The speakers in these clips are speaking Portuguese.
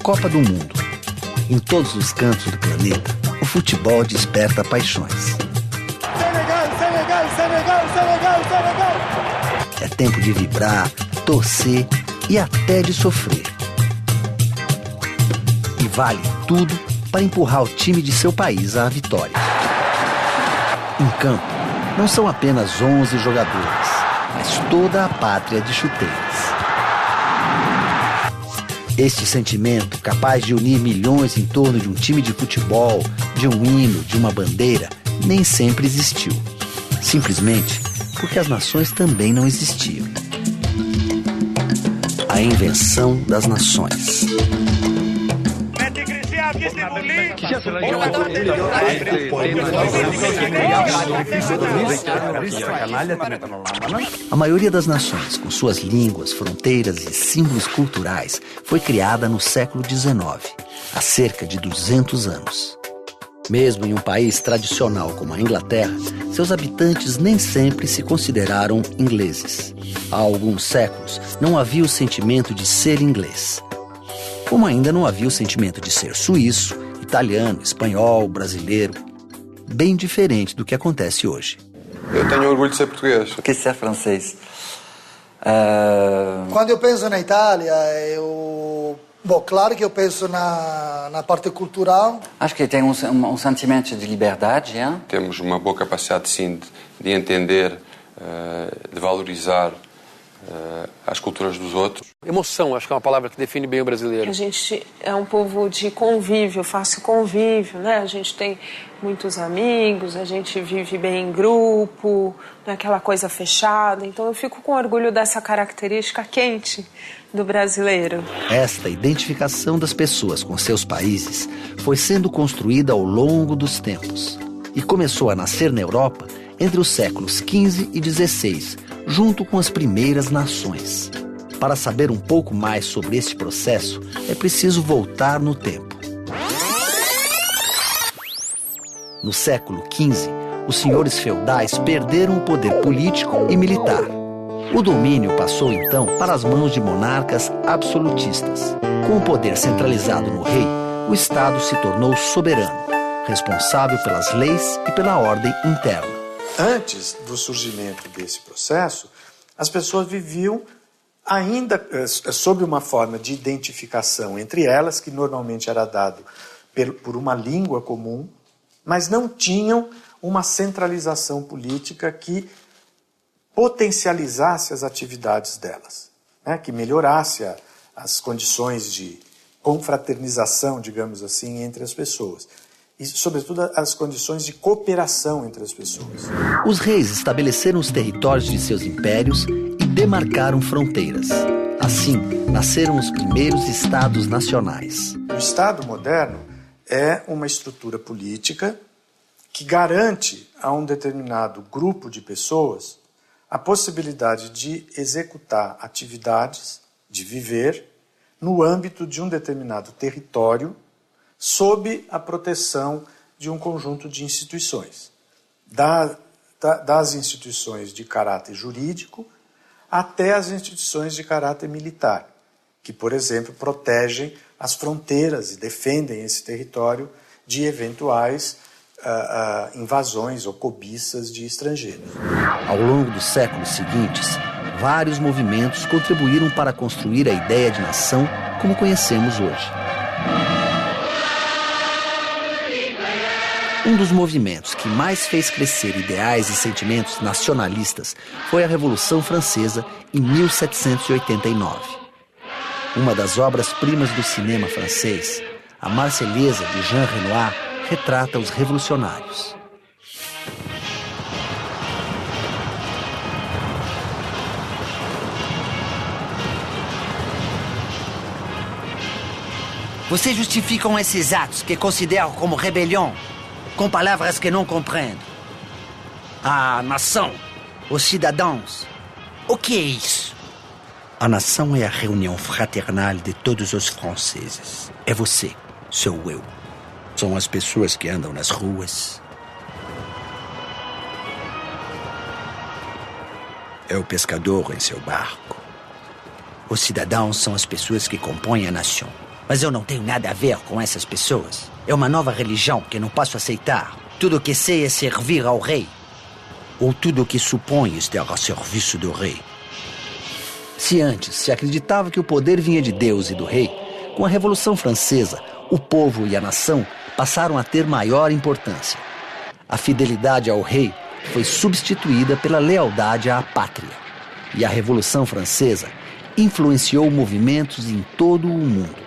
Copa do Mundo. Em todos os cantos do planeta, o futebol desperta paixões. Senegal, Senegal, Senegal, Senegal, Senegal! É tempo de vibrar, torcer e até de sofrer. E vale tudo para empurrar o time de seu país à vitória. Em campo, não são apenas 11 jogadores, mas toda a pátria de chuteiras. Este sentimento, capaz de unir milhões em torno de um time de futebol, de um hino, de uma bandeira, nem sempre existiu. Simplesmente porque as nações também não existiam. A invenção das nações. A maioria das nações, com suas línguas, fronteiras e símbolos culturais, foi criada no século XIX, há cerca de 200 anos. Mesmo em um país tradicional como a Inglaterra, seus habitantes nem sempre se consideraram ingleses. Há alguns séculos, não havia o sentimento de ser inglês. Como ainda não havia o sentimento de ser suíço, italiano, espanhol, brasileiro. Bem diferente do que acontece hoje. Eu tenho orgulho de ser português. O que é ser francês? Quando eu penso na Itália, Bom, claro que eu penso na parte cultural. Acho que tem um sentimento de liberdade, hein? Temos uma boa capacidade, sim, de entender, de valorizar as culturas dos outros. Emoção, acho que é uma palavra que define bem o brasileiro. A gente é um povo de convívio, fácil convívio, né? A gente tem muitos amigos, a gente vive bem em grupo, não é aquela coisa fechada. Então eu fico com orgulho dessa característica quente do brasileiro. Esta identificação das pessoas com seus países foi sendo construída ao longo dos tempos e começou a nascer na Europa entre os séculos XV e XVI, junto com as primeiras nações. Para saber um pouco mais sobre este processo, é preciso voltar no tempo. No século XV, os senhores feudais perderam o poder político e militar. O domínio passou então para as mãos de monarcas absolutistas. Com o poder centralizado no rei, o Estado se tornou soberano, responsável pelas leis e pela ordem interna. Antes do surgimento desse processo, as pessoas viviam ainda sob uma forma de identificação entre elas, que normalmente era dado por uma língua comum, mas não tinham uma centralização política que potencializasse as atividades delas, né? Que melhorasse as condições de confraternização, digamos assim, entre as pessoas. E, sobretudo, as condições de cooperação entre as pessoas. Os reis estabeleceram os territórios de seus impérios e demarcaram fronteiras. Assim, nasceram os primeiros estados nacionais. O Estado moderno é uma estrutura política que garante a um determinado grupo de pessoas a possibilidade de executar atividades, de viver, no âmbito de um determinado território, sob a proteção de um conjunto de instituições, das instituições de caráter jurídico até as instituições de caráter militar, que, por exemplo, protegem as fronteiras e defendem esse território de eventuais invasões ou cobiças de estrangeiros. Ao longo dos séculos seguintes, vários movimentos contribuíram para construir a ideia de nação como conhecemos hoje. Um dos movimentos que mais fez crescer ideais e sentimentos nacionalistas foi a Revolução Francesa em 1789. Uma das obras-primas do cinema francês, a Marselhesa de Jean Renoir, retrata os revolucionários. Vocês justificam esses atos que consideram como rebelião com palavras que não compreendo. A nação, os cidadãos. O que é isso? A nação é a reunião fraternal de todos os franceses. É você, sou eu. São as pessoas que andam nas ruas. É o pescador em seu barco. Os cidadãos são as pessoas que compõem a nação. Mas eu não tenho nada a ver com essas pessoas. É uma nova religião que não posso aceitar. Tudo o que sei é servir ao rei. Ou tudo o que supõe estar a serviço do rei. Se antes se acreditava que o poder vinha de Deus e do rei, com a Revolução Francesa, o povo e a nação passaram a ter maior importância. A fidelidade ao rei foi substituída pela lealdade à pátria. E a Revolução Francesa influenciou movimentos em todo o mundo.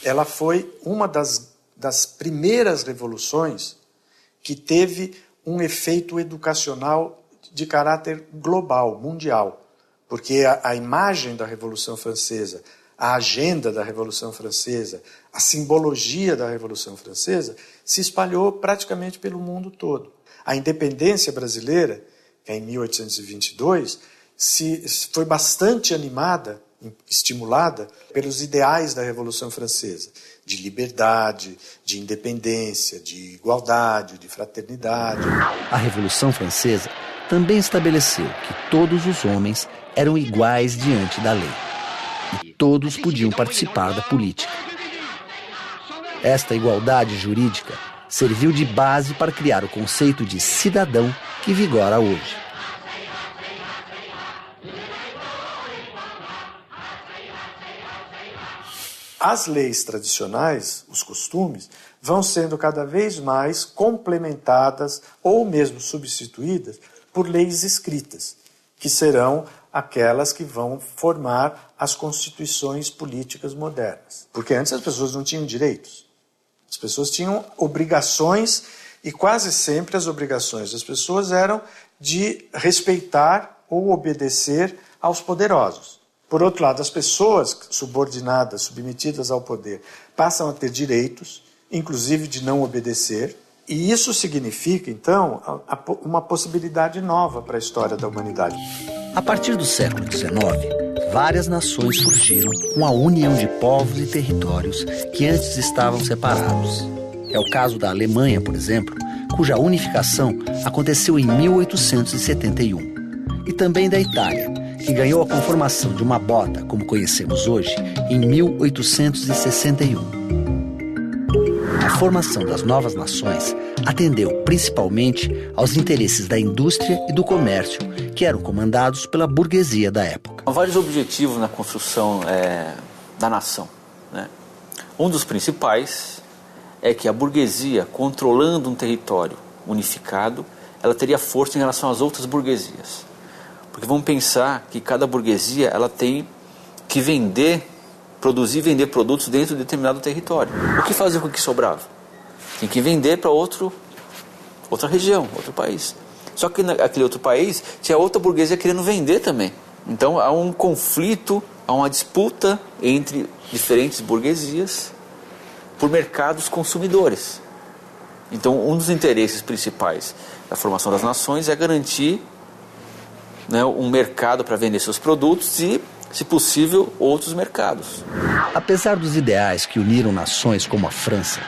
Ela foi uma das primeiras revoluções que teve um efeito educacional de caráter global, mundial. Porque a imagem da Revolução Francesa, a agenda da Revolução Francesa, a simbologia da Revolução Francesa se espalhou praticamente pelo mundo todo. A independência brasileira, que é em 1822, foi bastante animada, estimulada pelos ideais da Revolução Francesa, de liberdade, de independência, de igualdade, de fraternidade. A Revolução Francesa também estabeleceu que todos os homens eram iguais diante da lei e todos podiam participar da política. Esta igualdade jurídica serviu de base para criar o conceito de cidadão que vigora hoje. As leis tradicionais, os costumes, vão sendo cada vez mais complementadas ou mesmo substituídas por leis escritas, que serão aquelas que vão formar as constituições políticas modernas. Porque antes as pessoas não tinham direitos. As pessoas tinham obrigações e quase sempre as obrigações das pessoas eram de respeitar ou obedecer aos poderosos. Por outro lado, as pessoas subordinadas, submetidas ao poder, passam a ter direitos, inclusive de não obedecer, e isso significa, então, uma possibilidade nova para a história da humanidade. A partir do século XIX, várias nações surgiram com a união de povos e territórios que antes estavam separados. É o caso da Alemanha, por exemplo, cuja unificação aconteceu em 1871. E também da Itália, que ganhou a conformação de uma bota, como conhecemos hoje, em 1861. A formação das novas nações atendeu principalmente aos interesses da indústria e do comércio, que eram comandados pela burguesia da época. Há vários objetivos na construção da nação, né? Um dos principais é que a burguesia, controlando um território unificado, ela teria força em relação às outras burguesias. Porque vamos pensar que cada burguesia ela tem que produzir e vender produtos dentro de determinado território. O que fazer com o que sobrava? Tem que vender para outra região, outro país. Só que naquele outro país tinha outra burguesia querendo vender também. Então há um conflito, há uma disputa entre diferentes burguesias por mercados consumidores. Então um dos interesses principais da formação das nações é garantir, né, um mercado para vender seus produtos e, se possível, outros mercados. Apesar dos ideais que uniram nações como a França,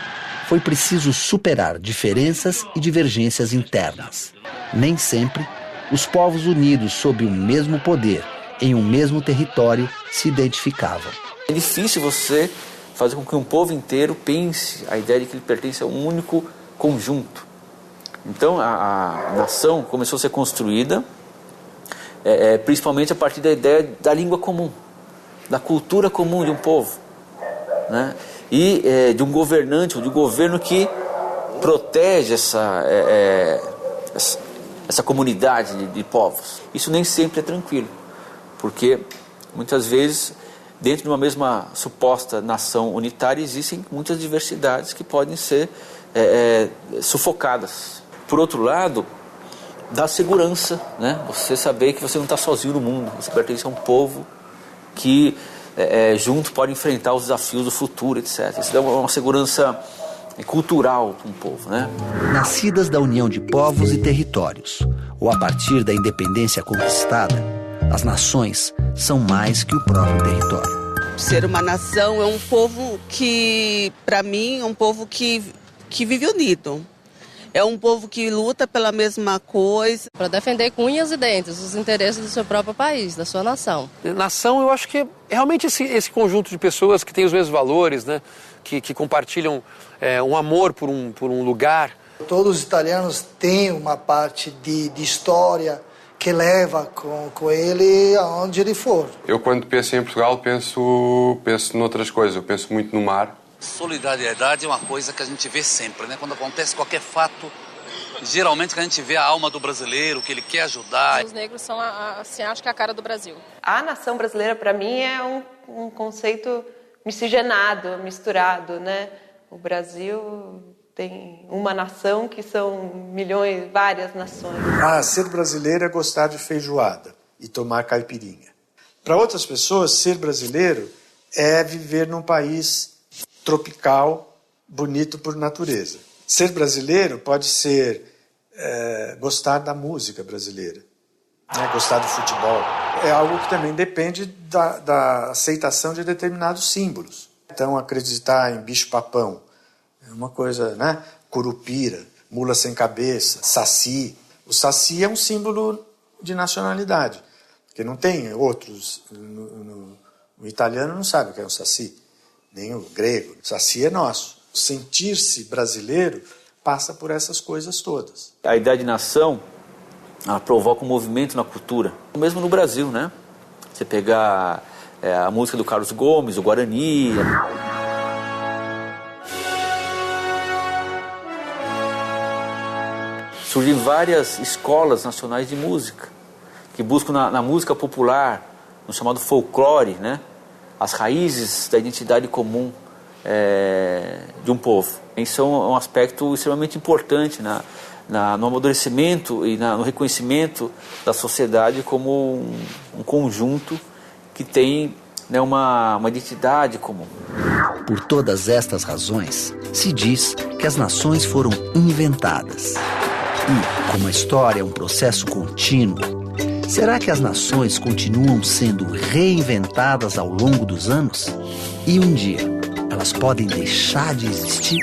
foi preciso superar diferenças e divergências internas. Nem sempre, os povos unidos sob um mesmo poder, em um mesmo território, se identificavam. É difícil você fazer com que um povo inteiro pense a ideia de que ele pertence a um único conjunto. Então, a nação começou a ser construída principalmente a partir da ideia da língua comum, da cultura comum de um povo, né? E de um governante, ou de um governo que protege essa comunidade de povos. Isso nem sempre é tranquilo, porque muitas vezes dentro de uma mesma suposta nação unitária existem muitas diversidades que podem ser sufocadas. Por outro lado, dá segurança, né? Você saber que você não está sozinho no mundo, você pertence a um povo que junto pode enfrentar os desafios do futuro, etc. Isso dá uma segurança cultural para um povo, né? Nascidas da união de povos e territórios, ou a partir da independência conquistada, as nações são mais que o próprio território. Ser uma nação é um povo que, para mim, é um povo que vive unido. É um povo que luta pela mesma coisa. Para defender com unhas e dentes os interesses do seu próprio país, da sua nação. Nação, eu acho que é realmente esse conjunto de pessoas que têm os mesmos valores, né? Que compartilham um amor por um lugar. Todos os italianos têm uma parte de história que leva com ele aonde ele for. Eu, quando penso em Portugal, penso noutras coisas. Eu penso muito no mar. Solidariedade é uma coisa que a gente vê sempre, né? Quando acontece qualquer fato, geralmente que a gente vê a alma do brasileiro, que ele quer ajudar. Os negros são, assim, acho que a cara do Brasil. A nação brasileira, para mim, é um conceito miscigenado, misturado, né? O Brasil tem uma nação que são milhões, várias nações. Ser brasileiro é gostar de feijoada e tomar caipirinha. Para outras pessoas, ser brasileiro é viver num país tropical, bonito por natureza. Ser brasileiro pode ser gostar da música brasileira, né? Gostar do futebol. É algo que também depende da aceitação de determinados símbolos. Então, acreditar em bicho-papão é uma coisa, né? Curupira, mula sem cabeça, saci. O saci é um símbolo de nacionalidade, porque não tem outros. O italiano não sabe o que é um saci, nem o grego. O saci é nosso. Sentir-se brasileiro passa por essas coisas todas. A ideia de nação, ela provoca um movimento na cultura, mesmo no Brasil, né? Você pegar a música do Carlos Gomes, o Guarani. Surgem várias escolas nacionais de música, que buscam na música popular, no chamado folclore, né? As raízes da identidade comum de um povo. Isso é um aspecto extremamente importante no amadurecimento e no reconhecimento da sociedade como um conjunto que tem, né, uma identidade comum. Por todas estas razões, se diz que as nações foram inventadas. E, como a história é um processo contínuo, será que as nações continuam sendo reinventadas ao longo dos anos? E um dia, elas podem deixar de existir?